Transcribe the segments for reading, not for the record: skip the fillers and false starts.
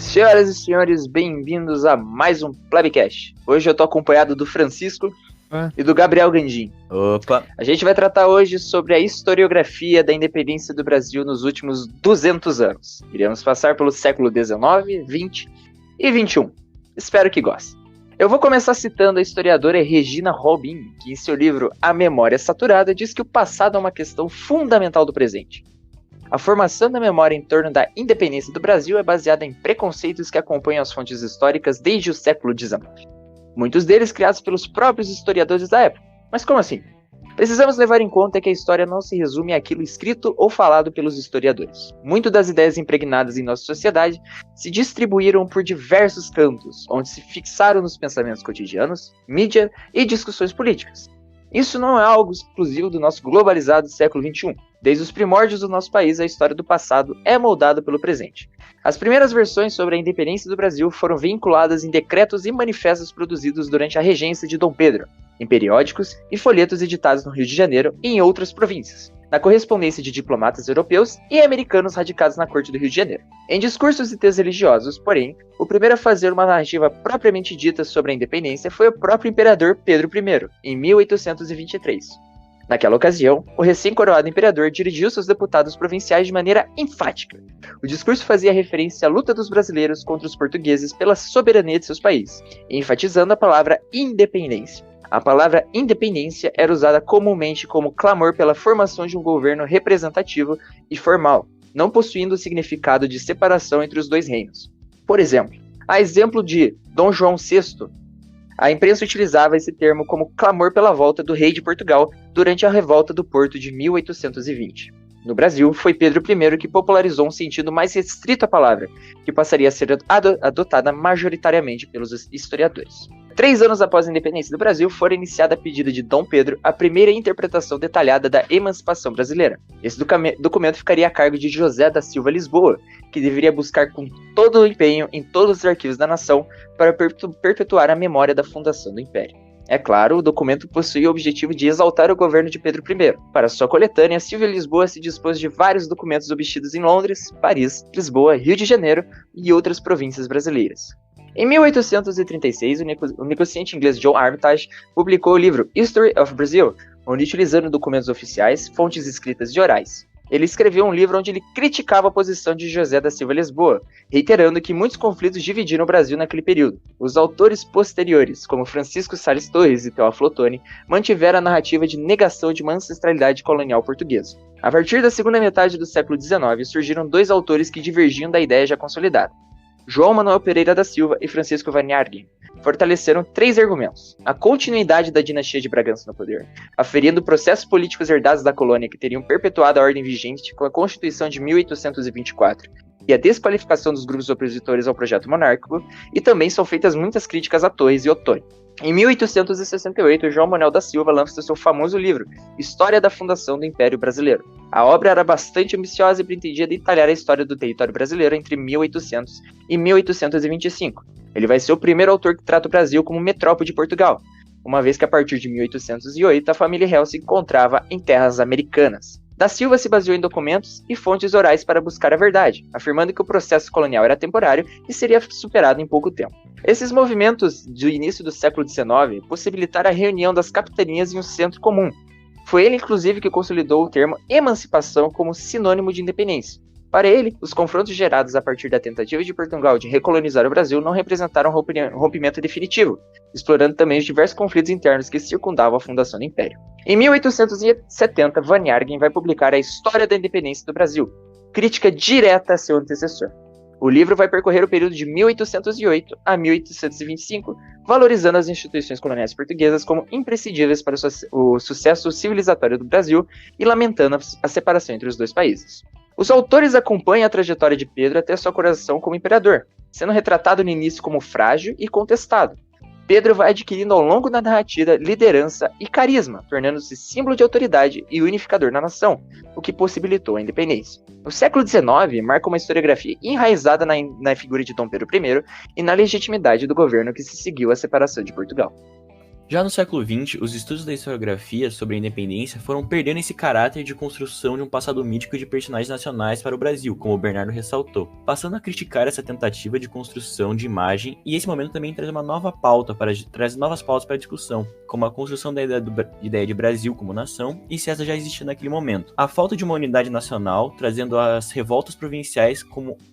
Senhoras e senhores, bem-vindos a mais um Plebcast. Hoje eu tô acompanhado do Francisco e do Gabriel Gandim. Opa! A gente vai tratar hoje sobre a historiografia da independência do Brasil nos últimos 200 anos. Iremos passar pelo século XIX, XX e XXI. Espero que gostem. Eu vou começar citando a historiadora Regina Robin, que em seu livro A Memória Saturada diz que o passado é uma questão fundamental do presente. A formação da memória em torno da independência do Brasil é baseada em preconceitos que acompanham as fontes históricas desde o século XIX. Muitos deles criados pelos próprios historiadores da época. Mas como assim? Precisamos levar em conta que a história não se resume àquilo escrito ou falado pelos historiadores. Muitas das ideias impregnadas em nossa sociedade se distribuíram por diversos cantos, onde se fixaram nos pensamentos cotidianos, mídia e discussões políticas. Isso não é algo exclusivo do nosso globalizado século XXI. Desde os primórdios do nosso país, a história do passado é moldada pelo presente. As primeiras versões sobre a independência do Brasil foram vinculadas em decretos e manifestos produzidos durante a regência de Dom Pedro, em periódicos e folhetos editados no Rio de Janeiro e em outras províncias, na correspondência de diplomatas europeus e americanos radicados na corte do Rio de Janeiro. Em discursos e textos religiosos, porém, o primeiro a fazer uma narrativa propriamente dita sobre a independência foi o próprio imperador Pedro I, em 1823. Naquela ocasião, o recém-coroado imperador dirigiu seus deputados provinciais de maneira enfática. O discurso fazia referência à luta dos brasileiros contra os portugueses pela soberania de seus países, enfatizando a palavra independência. A palavra independência era usada comumente como clamor pela formação de um governo representativo e formal, não possuindo o significado de separação entre os dois reinos. Por exemplo, a exemplo de Dom João VI, a imprensa utilizava esse termo como clamor pela volta do rei de Portugal durante a revolta do Porto de 1820. No Brasil, foi Pedro I que popularizou um sentido mais restrito à palavra, que passaria a ser adotada majoritariamente pelos historiadores. 3 anos após a independência do Brasil, foi iniciada a pedido de Dom Pedro a primeira interpretação detalhada da emancipação brasileira. Esse documento ficaria a cargo de José da Silva Lisboa, que deveria buscar com todo o empenho em todos os arquivos da nação para perpetuar a memória da fundação do Império. É claro, o documento possuía o objetivo de exaltar o governo de Pedro I. Para sua coletânea, Silvia Lisboa se dispôs de vários documentos obtidos em Londres, Paris, Lisboa, Rio de Janeiro e outras províncias brasileiras. Em 1836, o negociante inglês John Armitage publicou o livro History of Brazil, onde, utilizando documentos oficiais, fontes escritas e orais, ele escreveu um livro onde ele criticava a posição de José da Silva Lisboa, reiterando que muitos conflitos dividiram o Brasil naquele período. Os autores posteriores, como Francisco Sales Torres e Teófilo Otoni, mantiveram a narrativa de negação de uma ancestralidade colonial portuguesa. A partir da segunda metade do século XIX, surgiram 2 autores que divergiam da ideia já consolidada. João Manuel Pereira da Silva e Francisco Van Nyargen fortaleceram 3 argumentos: a continuidade da dinastia de Bragança no poder, aferindo processos políticos herdados da colônia que teriam perpetuado a ordem vigente com a Constituição de 1824, e a desqualificação dos grupos opositores ao projeto monárquico, e também são feitas muitas críticas a Torres e Otoni. Em 1868, João Manuel da Silva lança seu famoso livro, História da Fundação do Império Brasileiro. A obra era bastante ambiciosa e pretendia detalhar a história do território brasileiro entre 1800 e 1825. Ele vai ser o primeiro autor que trata o Brasil como metrópole de Portugal, uma vez que a partir de 1808 a família real se encontrava em terras americanas. Da Silva se baseou em documentos e fontes orais para buscar a verdade, afirmando que o processo colonial era temporário e seria superado em pouco tempo. Esses movimentos do início do século XIX possibilitaram a reunião das capitanias em um centro comum. Foi ele, inclusive, que consolidou o termo emancipação como sinônimo de independência. Para ele, os confrontos gerados a partir da tentativa de Portugal de recolonizar o Brasil não representaram um rompimento definitivo, explorando também os diversos conflitos internos que circundavam a fundação do Império. Em 1870, Van Nyargen vai publicar A História da Independência do Brasil, crítica direta a seu antecessor. O livro vai percorrer o período de 1808 a 1825, valorizando as instituições coloniais portuguesas como imprescindíveis para o sucesso civilizatório do Brasil e lamentando a separação entre os dois países. Os autores acompanham a trajetória de Pedro até sua coroação como imperador, sendo retratado no início como frágil e contestado. Pedro vai adquirindo ao longo da narrativa liderança e carisma, tornando-se símbolo de autoridade e unificador na nação, o que possibilitou a independência. O século XIX marca uma historiografia enraizada na figura de Dom Pedro I e na legitimidade do governo que se seguiu à separação de Portugal. Já no século XX, os estudos da historiografia sobre a independência foram perdendo esse caráter de construção de um passado mítico de personagens nacionais para o Brasil, como o Bernardo ressaltou, passando a criticar essa tentativa de construção de imagem, e esse momento também traz uma nova pauta traz novas pautas para a discussão, como a construção da ideia de Brasil como nação, e se essa já existia naquele momento. A falta de uma unidade nacional, trazendo as revoltas provinciais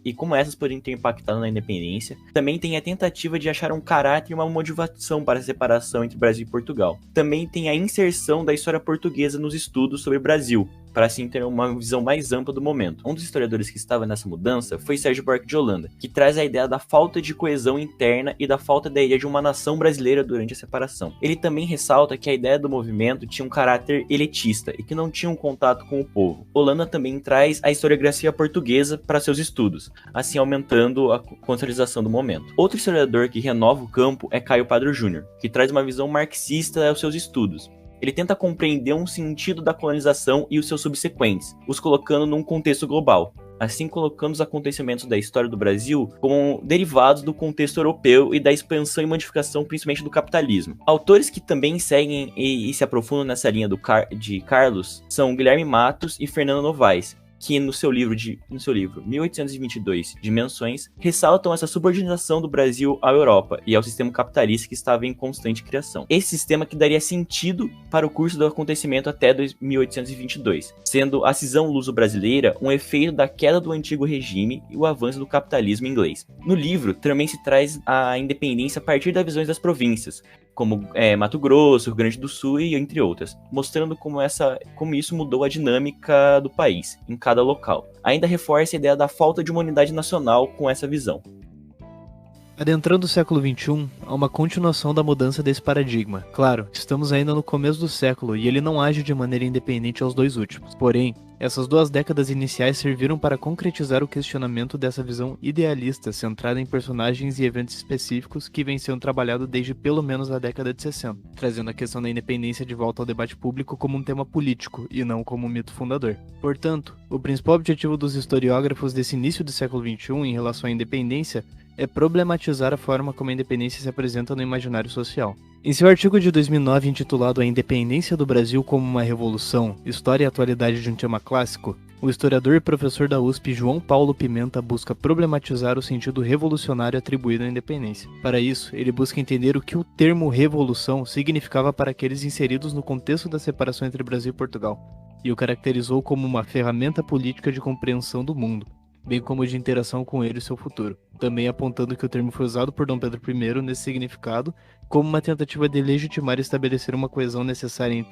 e como essas poderiam ter impactado na independência. Também tem a tentativa de achar um caráter e uma motivação para a separação entre Brasil e Portugal. Também tem a inserção da história portuguesa nos estudos sobre o Brasil, para assim ter uma visão mais ampla do momento. Um dos historiadores que estava nessa mudança foi Sérgio Buarque de Holanda, que traz a ideia da falta de coesão interna e da falta da ideia de uma nação brasileira durante a separação. Ele também ressalta que a ideia do movimento tinha um caráter elitista e que não tinha um contato com o povo. Holanda também traz a historiografia portuguesa para seus estudos, assim aumentando a contextualização do momento. Outro historiador que renova o campo é Caio Padro Júnior, que traz uma visão marxista aos seus estudos. Ele tenta compreender um sentido da colonização e os seus subsequentes, os colocando num contexto global, assim colocando os acontecimentos da história do Brasil como derivados do contexto europeu e da expansão e modificação principalmente do capitalismo. Autores que também seguem e se aprofundam nessa linha de Carlos são Guilherme Matos e Fernando Novaes, que no seu livro 1822, Dimensões, ressaltam essa subordinação do Brasil à Europa e ao sistema capitalista que estava em constante criação. Esse sistema que daria sentido para o curso do acontecimento até 1822, sendo a cisão luso-brasileira um efeito da queda do antigo regime e o avanço do capitalismo inglês. No livro, também se traz a independência a partir das visões das províncias, como Mato Grosso, Rio Grande do Sul e entre outras, mostrando como isso mudou a dinâmica do país, em cada local. Ainda reforça a ideia da falta de uma unidade nacional com essa visão. Adentrando o século XXI, há uma continuação da mudança desse paradigma. Claro, estamos ainda no começo do século e ele não age de maneira independente aos dois últimos. Porém, essas 2 décadas iniciais serviram para concretizar o questionamento dessa visão idealista centrada em personagens e eventos específicos que vem sendo trabalhado desde pelo menos a década de 60, trazendo a questão da independência de volta ao debate público como um tema político e não como um mito fundador. Portanto, o principal objetivo dos historiógrafos desse início do século XXI em relação à independência é problematizar a forma como a independência se apresenta no imaginário social. Em seu artigo de 2009 intitulado A Independência do Brasil como uma Revolução, História e Atualidade de um Tema Clássico, o historiador e professor da USP João Paulo Pimenta busca problematizar o sentido revolucionário atribuído à independência. Para isso, ele busca entender o que o termo revolução significava para aqueles inseridos no contexto da separação entre Brasil e Portugal, e o caracterizou como uma ferramenta política de compreensão do mundo, bem como de interação com ele e seu futuro, também apontando que o termo foi usado por Dom Pedro I nesse significado como uma tentativa de legitimar e estabelecer uma coesão necessária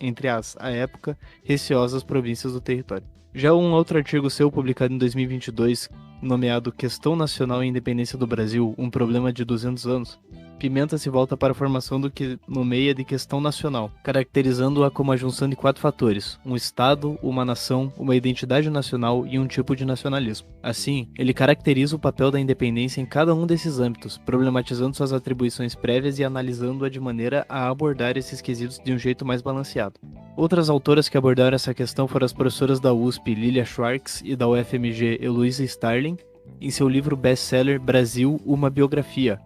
entre as, à época, receosas províncias do território. Já um outro artigo seu, publicado em 2022, nomeado Questão Nacional e Independência do Brasil, um problema de 200 anos, Pimenta se volta para a formação do que nomeia de questão nacional, caracterizando-a como a junção de 4 fatores: um Estado, uma nação, uma identidade nacional e um tipo de nacionalismo. Assim, ele caracteriza o papel da independência em cada um desses âmbitos, problematizando suas atribuições prévias e analisando-a de maneira a abordar esses quesitos de um jeito mais balanceado. Outras autoras que abordaram essa questão foram as professoras da USP, Lilia Schwartz, e da UFMG, Heloísa Starling, em seu livro best-seller Brasil, uma biografia.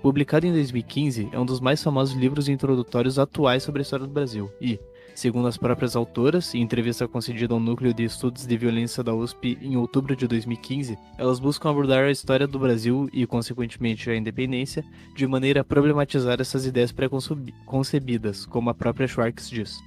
Publicado em 2015, é um dos mais famosos livros introdutórios atuais sobre a história do Brasil e, segundo as próprias autoras, em entrevista concedida ao Núcleo de Estudos de Violência da USP em outubro de 2015, elas buscam abordar a história do Brasil e, consequentemente, a independência, de maneira a problematizar essas ideias pré-concebidas, como a própria Schwartz diz.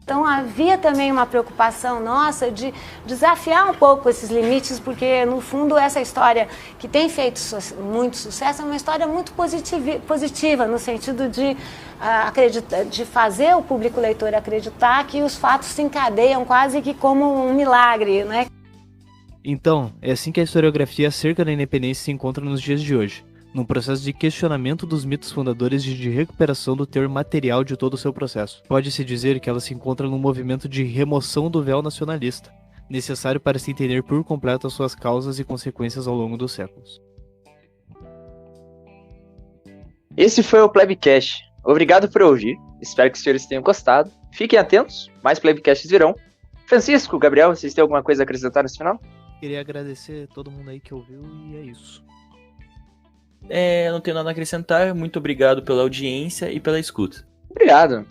Então havia também uma preocupação nossa de desafiar um pouco esses limites, porque no fundo essa história que tem feito muito sucesso é uma história muito positiva no sentido de fazer o público leitor acreditar que os fatos se encadeiam quase que como um milagre, né? Então, é assim que a historiografia acerca da independência se encontra nos dias de hoje, num processo de questionamento dos mitos fundadores e de recuperação do teor material de todo o seu processo. Pode-se dizer que ela se encontra num movimento de remoção do véu nacionalista, necessário para se entender por completo as suas causas e consequências ao longo dos séculos. Esse foi o Plebcast. Obrigado por ouvir, espero que os senhores tenham gostado. Fiquem atentos, mais Plebcasts virão. Francisco, Gabriel, vocês têm alguma coisa a acrescentar nesse final? Queria agradecer a todo mundo aí que ouviu e é isso. Não tenho nada a acrescentar, muito obrigado pela audiência e pela escuta. Obrigado.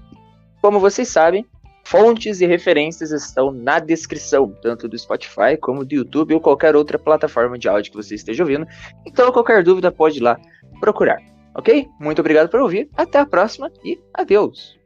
Como vocês sabem, fontes e referências estão na descrição, tanto do Spotify como do YouTube ou qualquer outra plataforma de áudio que você esteja ouvindo. Então, qualquer dúvida pode ir lá procurar, ok? Muito obrigado por ouvir, até a próxima e adeus!